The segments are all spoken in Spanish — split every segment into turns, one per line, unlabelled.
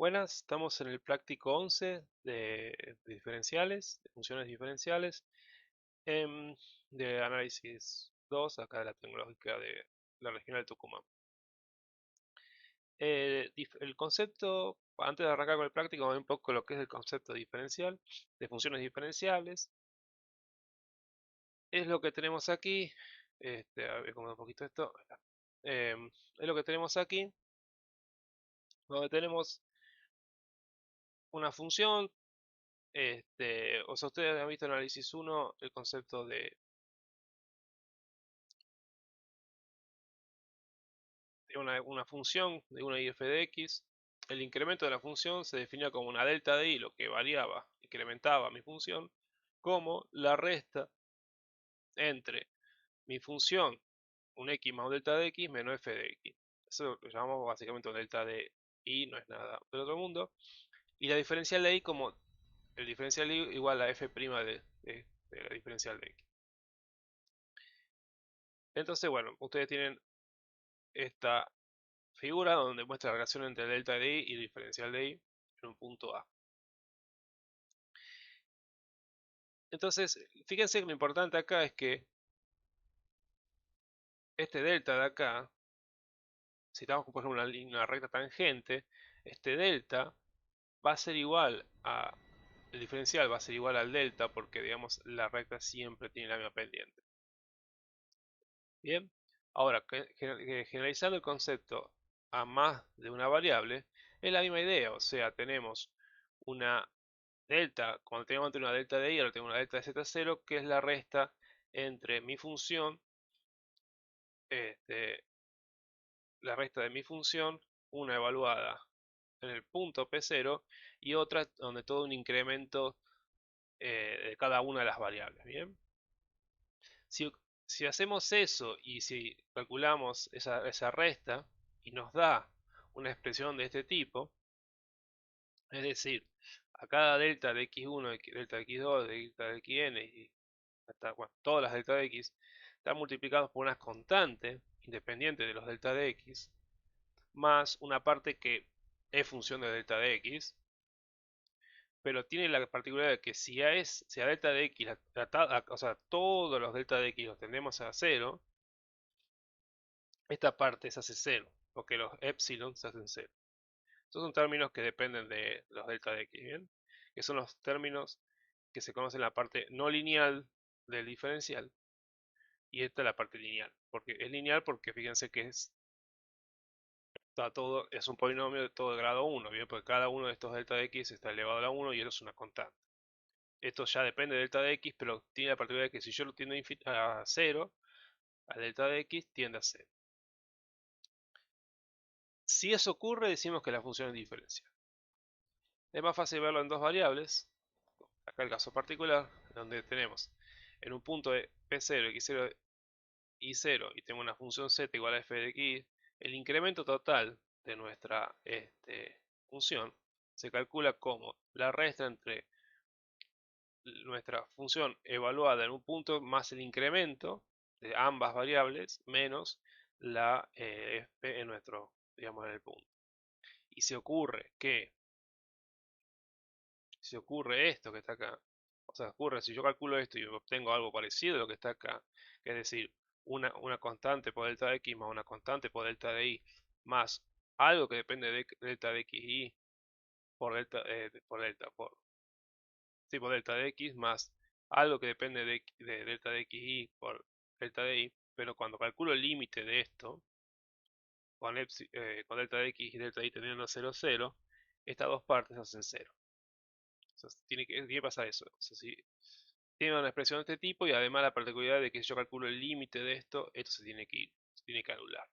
Buenas, estamos en el práctico 11 de diferenciales, de funciones diferenciales, em, de análisis 2, acá de la tecnológica de la regional de Tucumán. El concepto, antes de arrancar con el práctico, vamos a ver un poco lo que es el concepto diferencial, de funciones diferenciables. Es lo que tenemos aquí, a ver cómo un poquito esto. Ahí está. Es lo que tenemos aquí, donde tenemos una función. O sea, ustedes han visto en análisis 1 el concepto de una función de una IF de X. El incremento de la función se definía como una delta de I, lo que variaba, incrementaba mi función, como la resta entre mi función, un X más un delta de X, menos F de X. Eso lo llamamos básicamente un delta de I, no es nada del otro mundo. Y la diferencial de I como el diferencial de I igual a F' de la diferencial de X. Entonces, bueno, ustedes tienen esta figura donde muestra la relación entre delta de I y el diferencial de I en un punto A. Entonces, fíjense que lo importante acá es que este delta de acá, si estamos por ejemplo una recta tangente, este delta va a ser igual a, el diferencial va a ser igual al delta porque digamos la recta siempre tiene la misma pendiente. Bien, ahora generalizando el concepto a más de una variable, es la misma idea, o sea, tenemos una delta, cuando teníamos antes una delta de i, ahora tengo una delta de z0, que es la resta entre mi función, este, la resta de mi función, una evaluada en el punto P0 y otra donde todo un incremento de cada una de las variables. Bien, si, si hacemos eso y si calculamos esa resta y nos da una expresión de este tipo, es decir, a cada delta de x1, delta de x2, delta de xn y hasta bueno, todas las delta de x están multiplicados por unas constantes independientes de los delta de x más una parte que es función de delta de x, pero tiene la particularidad de que si a delta de x, o sea, todos los delta de x los tendemos a cero, esta parte se hace cero, porque los epsilon se hacen cero. Estos son términos que dependen de los delta de x, ¿bien? Que son los términos que se conocen en la parte no lineal del diferencial. Y esta es la parte lineal. Porque es lineal porque fíjense que está todo, es un polinomio de todo de grado 1, ¿bien? Porque cada uno de estos delta de x está elevado a la 1 y eso es una constante. Esto ya depende de delta de x, pero tiene la particularidad de que si yo lo tiendo a 0, a delta de x tiende a 0. Si eso ocurre, decimos que la función es diferencial. Es más fácil verlo en dos variables. Acá el caso particular, donde tenemos en un punto de P0, X0 y 0 y tengo una función z igual a f de x, el incremento total de nuestra función se calcula como la resta entre nuestra función evaluada en un punto más el incremento de ambas variables menos la f en nuestro, digamos, en el punto. Y si ocurre esto que está acá, o sea, ocurre si yo calculo esto y obtengo algo parecido a lo que está acá, es decir, una constante por delta de x más una constante por delta de y más algo que depende de delta de x y por delta de x más algo que depende de delta de x y por delta de y, pero cuando calculo el límite de esto, con delta de x y delta de y teniendo 0, 0, estas dos partes hacen 0. O sea, tiene que pasar eso. O sea, si tiene una expresión de este tipo y además la particularidad de que si yo calculo el límite de esto se tiene que ir, se tiene que anular.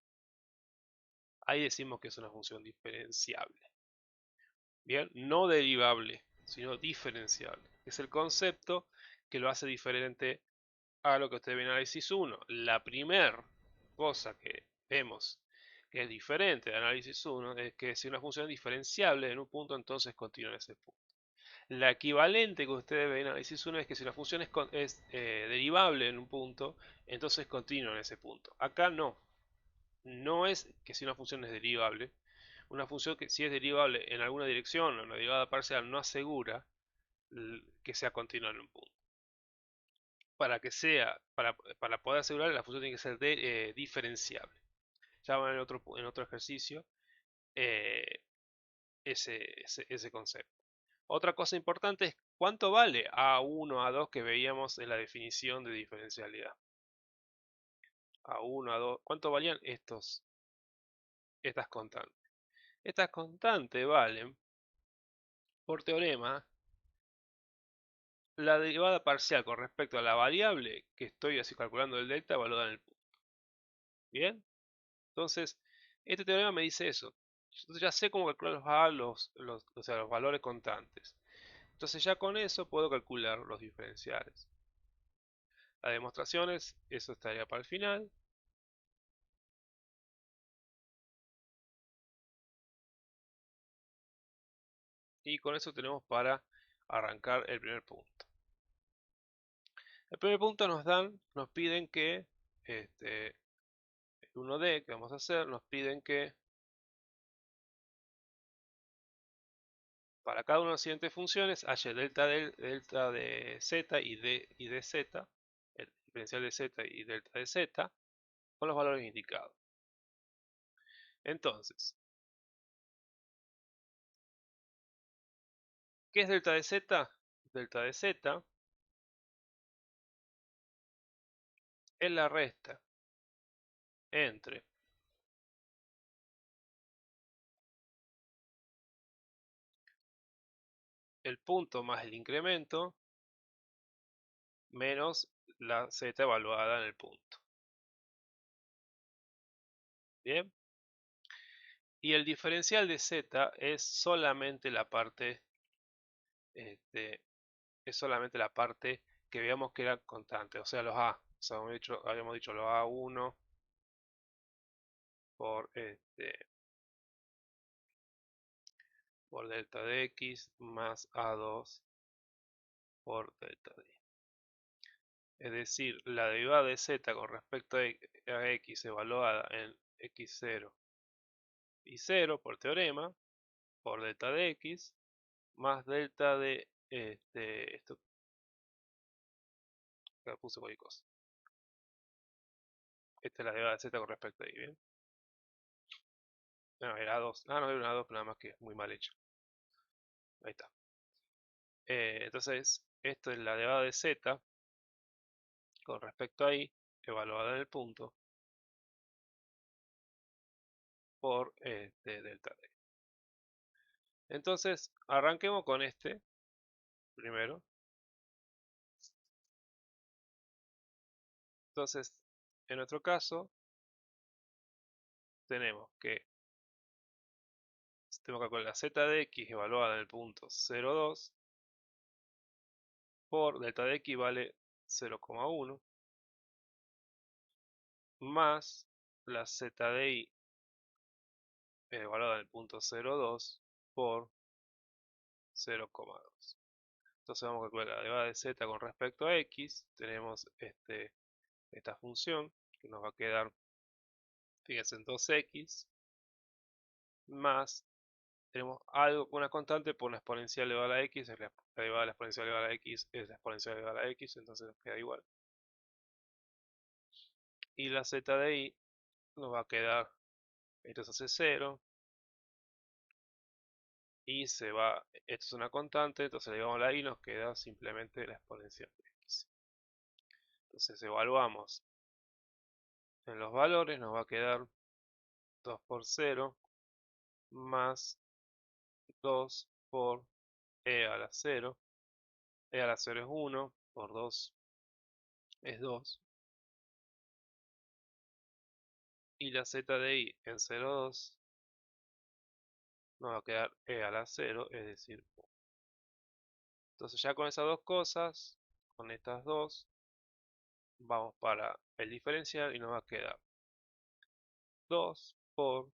Ahí decimos que es una función diferenciable. Bien, no derivable, sino diferenciable. Es el concepto que lo hace diferente a lo que usted ve en análisis 1. La primera cosa que vemos que es diferente de análisis 1 es que si una función es diferenciable en un punto, entonces continúa en ese punto. La equivalente que ustedes ven en análisis 1 es que si la función es derivable en un punto, entonces continúa en ese punto. Acá no. No es que si una función es derivable, Una función que si es derivable en alguna dirección o una derivada parcial no asegura que sea continua en un punto. Para que sea, para poder asegurar, la función tiene que ser diferenciable. Ya van en otro ejercicio eh, ese concepto. Otra cosa importante es cuánto vale A1, A2 que veíamos en la definición de diferencialidad. A1, A2, ¿cuánto valían estas constantes? Estas constantes valen, por teorema, la derivada parcial con respecto a la variable que estoy así calculando el delta evaluada en el punto. ¿Bien? Entonces, este teorema me dice eso. Entonces ya sé cómo calcular o sea, los valores constantes. Entonces ya con eso puedo calcular los diferenciales. Las demostraciones, eso estaría para el final. Y con eso tenemos para arrancar el primer punto. El primer punto nos piden que, el 1D que vamos a hacer, nos piden que para cada una de las siguientes funciones haya delta de z y de z, el diferencial de z y delta de z, con los valores indicados. Entonces, ¿qué es delta de z? Delta de z es la resta entre el punto más el incremento menos la z evaluada en el punto. Bien. Y el diferencial de z es solamente la parte, este, es solamente la parte que veamos que era constante, o sea, los a. O sea, habíamos dicho los a1 por, por delta de x más a2 por delta de y. Es decir, la derivada de z con respecto a x evaluada en x0 y 0 por teorema, por delta de x, más delta de, esto, acá puse cualquier cosa. Esta es la derivada de z con respecto a y, ¿bien? No, era 2. Ah, no, era una 2, nada más que muy mal hecho. Ahí está. Entonces, esto es la derivada de z con respecto a y, evaluada en el punto, por delta de. Entonces, arranquemos con este primero. Entonces, en nuestro caso, tenemos que calcular la z de x evaluada en el punto 0,2 por delta de x vale 0,1 más la z de y evaluada en el punto 0,2 por 0,2. Entonces vamos a calcular la derivada de z con respecto a x. Tenemos esta función que nos va a quedar, fíjense, en 2x más, tenemos algo, una constante por una exponencial elevada a la x, la derivada de la exponencial elevada a la x es la exponencial elevada a la x, entonces nos queda igual. Y la z de y nos va a quedar, esto se hace 0, y se va, esto es una constante, entonces le llevamos la y nos queda simplemente la exponencial de x. Entonces evaluamos en los valores, nos va a quedar 2 por 0 más 2 por e a la 0. E a la 0 es 1, por 2 es 2. Y la z de i en 0,2 nos va a quedar e a la 0, es decir, 1. Entonces ya con esas dos cosas, con estas dos, vamos para el diferencial y nos va a quedar 2 por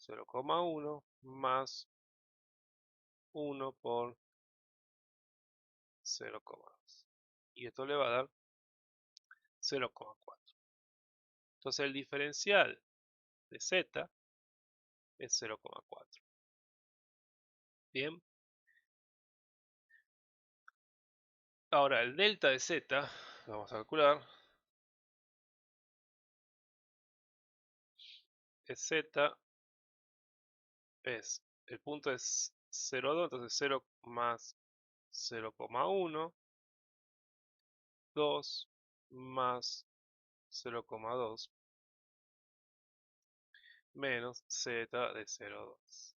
0,1 más 1 por 0,2. Y esto le va a dar 0,4. Entonces el diferencial de z es 0,4. Bien. Ahora el delta de z, vamos a calcular, es z, el punto es 0,2, entonces 0 más 0,1, 2 más 0,2 menos z de 0,2.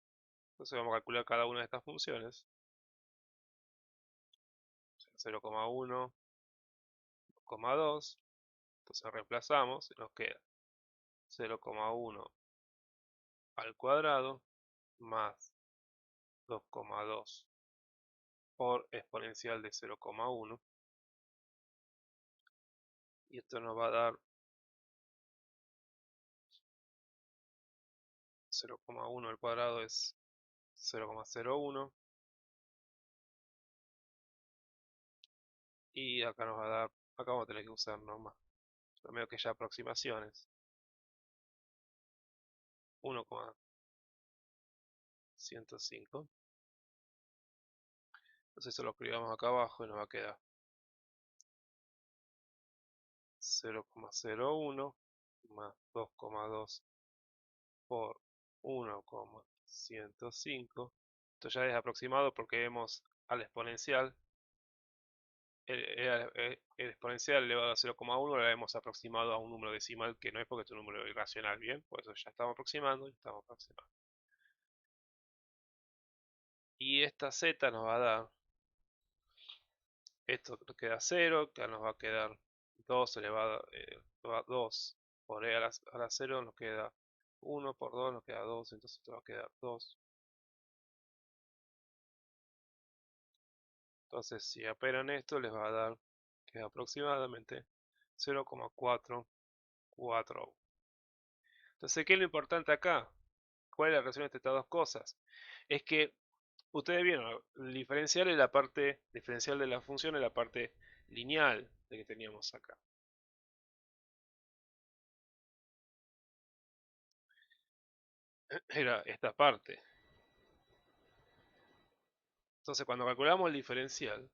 Entonces vamos a calcular cada una de estas funciones. 0,1, 2,2. Entonces reemplazamos y nos queda 0,1 al cuadrado más 2,2 por exponencial de 0,1. Y esto nos va a dar 0,1 al cuadrado es 0,01. Y acá nos va a dar, acá vamos a tener que usar nomás, medio que ya aproximaciones. 1,105. Entonces eso lo escribamos acá abajo y nos va a quedar 0,01 más 2,2 por 1,105. Esto ya es aproximado porque vemos al exponencial. El exponencial elevado a 0,1 lo hemos aproximado a un número decimal que no es porque es un número irracional, ¿bien? Por eso ya estamos aproximando y estamos aproximando. Y esta z nos va a dar, esto queda 0, que nos va a quedar 2 elevado a 2 por e a la 0, nos queda 1 por 2, nos queda 2, entonces esto va a quedar 2. Entonces si operan esto les va a dar que es aproximadamente 0,441. Entonces, ¿qué es lo importante acá? ¿Cuál es la relación entre estas dos cosas? Es que ustedes vieron, el diferencial es la parte diferencial de la función, es la parte lineal de que teníamos acá. Era esta parte. Entonces, cuando calculamos el diferencial,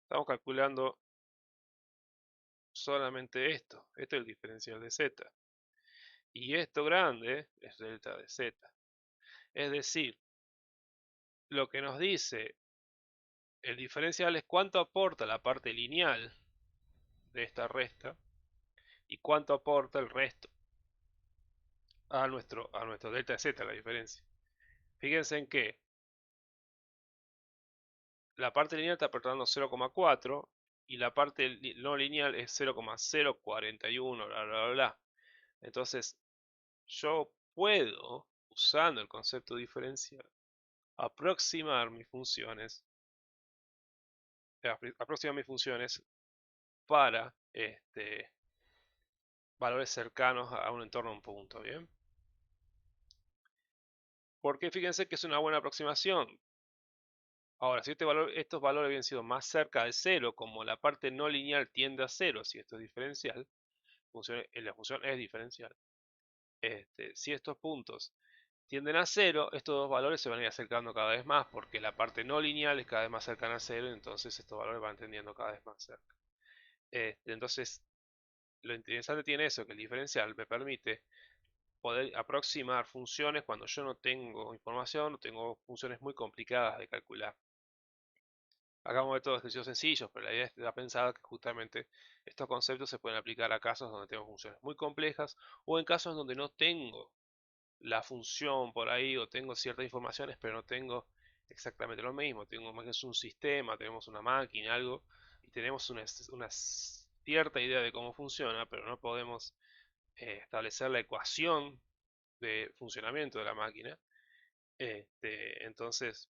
estamos calculando solamente esto. Esto es el diferencial de z. Y esto grande es delta de z. Es decir, lo que nos dice el diferencial es cuánto aporta la parte lineal de esta resta y cuánto aporta el resto a nuestro delta de z, la diferencia. Fíjense en que la parte lineal está aportando 0,4 y la parte no lineal es 0,041, bla, bla, bla. Entonces, yo puedo, usando el concepto diferencial, aproximar mis funciones, para valores cercanos a un entorno a un punto, ¿bien? Porque fíjense que es una buena aproximación. Ahora, si estos valores habían sido más cerca de cero, como la parte no lineal tiende a cero, si esto es diferencial, la función es diferencial. Si estos puntos tienden a cero, estos dos valores se van a ir acercando cada vez más, porque la parte no lineal es cada vez más cercana a cero, entonces estos valores van tendiendo cada vez más cerca. Entonces, lo interesante tiene eso, que el diferencial me permite poder aproximar funciones cuando yo no tengo información, no tengo funciones muy complicadas de calcular. Hagamos de todos ejercicios sencillos, pero la idea está pensada que justamente estos conceptos se pueden aplicar a casos donde tengo funciones muy complejas o en casos donde no tengo la función por ahí o tengo ciertas informaciones pero no tengo exactamente lo mismo. Tengo más que un sistema, tenemos una máquina, algo y tenemos una cierta idea de cómo funciona, pero no podemos establecer la ecuación de funcionamiento de la máquina. Entonces,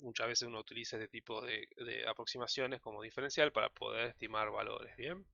muchas veces uno utiliza este tipo de aproximaciones como diferencial para poder estimar valores, ¿bien?